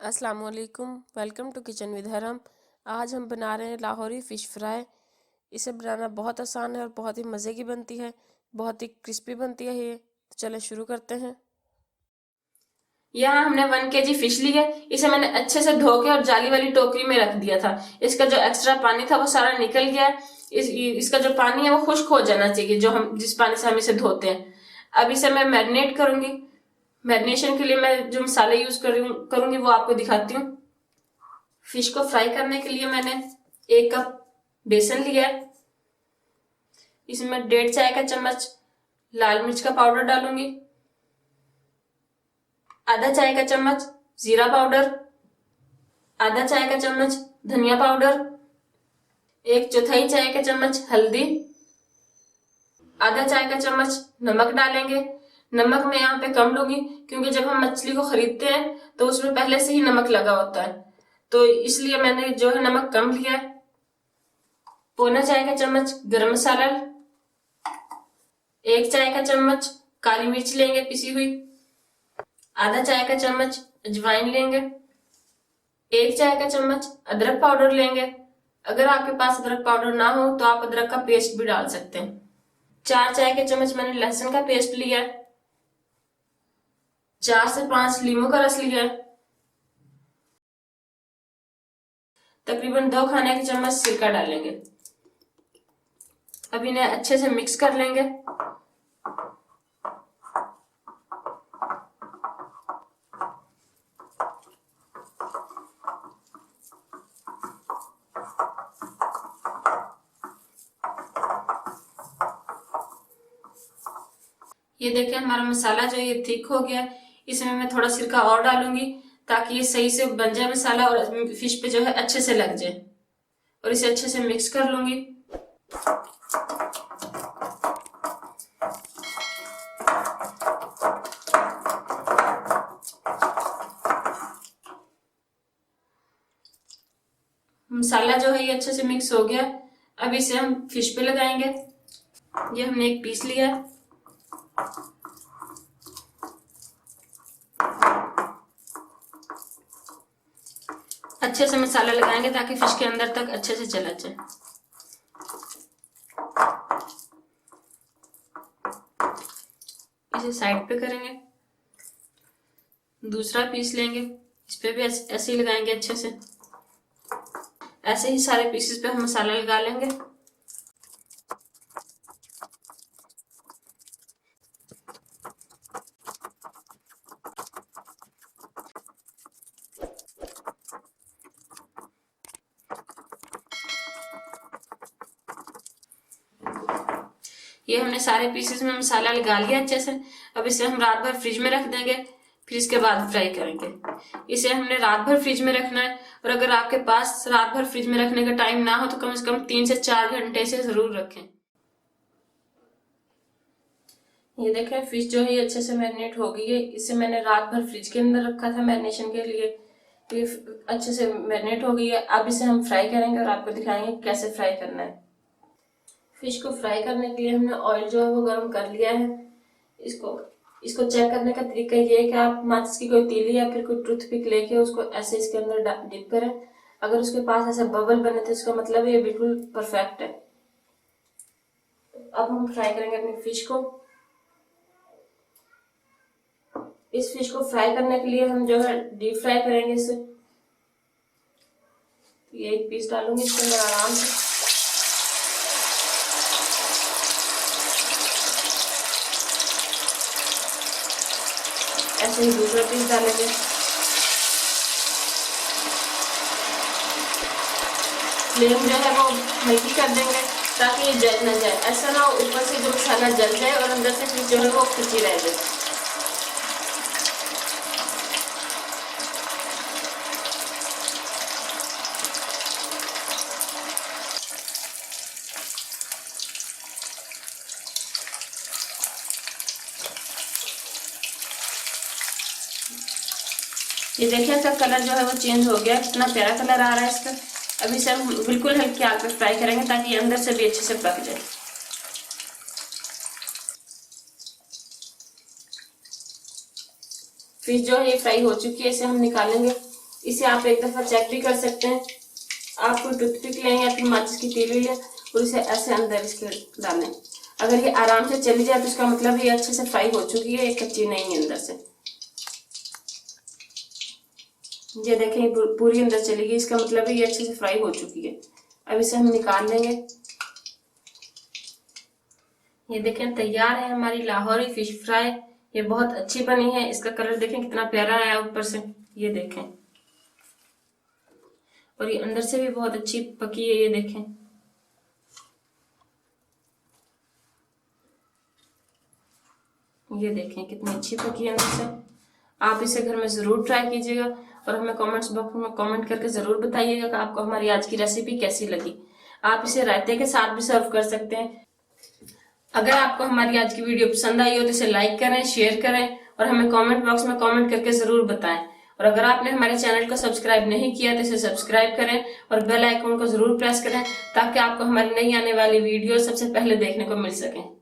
अस्सलाम वालेकुम, welcome to kitchen with हरम। आज हम बना रहे हैं लाहौरी फ़िश फ्राई। इसे बनाना बहुत आसान है और बहुत ही मज़े की बनती है, बहुत ही क्रिस्पी बनती है ये। तो चलें शुरू करते हैं। यहाँ हमने 1 kg फिश ली है। इसे मैंने अच्छे से धो के और जाली वाली टोकरी में रख दिया था। इसका जो एक्स्ट्रा पानी था वो सारा निकल गया है। इसका जो पानी है वो खुश्क हो जाना चाहिए, जो हम जिस पानी से हम इसे धोते हैं। अब इसे मैं मैरिनेट करूंगी। मैरिनेशन के लिए मैं जो मसाले यूज करूंगी वो आपको दिखाती हूँ। फिश को फ्राई करने के लिए मैंने 1 कप बेसन लिया है। इसमें 1.5 चाय का चम्मच लाल मिर्च का पाउडर डालूंगी, आधा चाय का चम्मच जीरा पाउडर, आधा चाय का चम्मच धनिया पाउडर, 1/4 चाय का चम्मच हल्दी, आधा चाय का चम्मच नमक डालेंगे। नमक मैं यहाँ पे कम लूंगी क्योंकि जब हम मछली को खरीदते हैं तो उसमें पहले से ही नमक लगा होता है, तो इसलिए मैंने जो है नमक कम लिया है। पौना चाय का चम्मच गरम मसाला, 1 चाय का चम्मच काली मिर्च लेंगे पिसी हुई, आधा चाय का चम्मच अजवाइन लेंगे, 1 चाय का चम्मच अदरक पाउडर लेंगे। अगर आपके पास अदरक पाउडर ना हो तो आप अदरक का पेस्ट भी डाल सकते हैं। 4 चाय के चम्मच मैंने लहसुन का पेस्ट लिया है। 4 से 5 लीमू का रस लिया है। तकरीबन 2 खाने के चम्मच सिरका डालेंगे। अब इन्हें अच्छे से मिक्स कर लेंगे। ये देखिए हमारा मसाला जो ये थिक हो गया है। इसमें मैं थोड़ा सिरका और डालूंगी ताकि ये सही से बन जाए मसाला और फिश पे जो है अच्छे से लग जाए। और इसे अच्छे से मिक्स कर लूंगी। मसाला जो है ये अच्छे से मिक्स हो गया। अब इसे हम फिश पे लगाएंगे। ये हमने एक पीस लिया है। अच्छे से मसाला लगाएंगे ताकि फिश के अंदर तक अच्छे से चला जाए। इसे साइड पे करेंगे। दूसरा पीस लेंगे, इस पे भी ऐसे ही लगाएंगे अच्छे से। ऐसे ही सारे पीसेस पे हम मसाला लगा लेंगे। ये हमने सारे पीसेस में मसाला लगा लिया अच्छे से। अब इसे हम रात भर फ्रिज में रख देंगे, फिर इसके बाद फ्राई करेंगे। इसे हमने रात भर फ्रिज में रखना है, और अगर आपके पास रात भर फ्रिज में रखने का टाइम ना हो तो कम से कम 3 से 4 घंटे से जरूर रखें। ये देखें फिश जो है ये अच्छे से मैरिनेट हो गई है। इसे मैंने रात भर फ्रिज के अंदर रखा था मैरिनेशन के लिए। ये अच्छे से मैरिनेट हो गई है। अब इसे हम फ्राई करेंगे और आपको दिखाएंगे कैसे फ्राई करना है। फिश को फ्राई करने के लिए हमने ऑयल जो है वो गर्म कर लिया है। इसको इसको चेक करने का तरीका ये है कि आप माचिस की कोई तीली या फिर कोई टूथपिक लेके उसको ऐसे इसके अंदर डिप करें। अगर उसके पास ऐसे बबल बने तो इसका मतलब ये बिल्कुल परफेक्ट है। अब हम फ्राई करेंगे अपनी फिश को। इस फिश को फ्राई करने के लिए हम जो है डीप फ्राई करेंगे इसे। ये एक पीस डालूंगी इसके अंदर आराम से। ऐसे ही दूसरा पीस डालेंगे। फ्लेम जो है वो हल्की कर देंगे ताकि ये जल न जाए। ऐसा ना ऊपर से जो मसाला जल जाए और अंदर से फिश जो है वो कच्ची रह जाए। ये देखिए इसका कलर जो है वो चेंज हो गया, कितना प्यारा कलर आ रहा है इसका। अभी इसे हम बिल्कुल हल्की आग पे फ्राई करेंगे ताकि ये अंदर से भी अच्छे से पक जाए। फिश जो है ये फ्राई हो चुकी है, इसे हम निकालेंगे। इसे आप एक दफा चेक भी कर सकते हैं। आप कोई टूथपिक लें या फिर माचिस की तीली लें और इसे ऐसे अंदर इसके डालें। अगर ये आराम से चली जाए तो इसका मतलब ये अच्छे से फ्राई हो चुकी है, ये कच्ची नहीं है अंदर से। ये देखें ये पूरी अंदर चली गई, इसका मतलब ये अच्छे से फ्राई हो चुकी है। अब इसे हम निकाल लेंगे। ये देखें तैयार है हमारी लाहौरी फिश फ्राई। ये बहुत अच्छी बनी है। इसका कलर देखें कितना प्यारा आया ऊपर से, ये देखें। और ये अंदर से भी बहुत अच्छी पकी है, ये देखें। ये देखें कितनी अच्छी पकी है अंदर से। आप इसे घर में जरूर ट्राई कीजिएगा और हमें कमेंट्स बॉक्स में कमेंट करके जरूर बताइएगा कि आपको हमारी आज की रेसिपी कैसी लगी। आप इसे रायते के साथ भी सर्व कर सकते हैं। अगर आपको हमारी आज की वीडियो पसंद आई हो तो इसे लाइक करें, शेयर करें और हमें कमेंट बॉक्स में कमेंट करके जरूर बताएं। और अगर आपने हमारे चैनल को सब्सक्राइब नहीं किया तो इसे सब्सक्राइब करें और बेल आइकन को जरूर प्रेस करें ताकि आपको हमारी नई आने वाली वीडियो सबसे पहले देखने को मिल सके।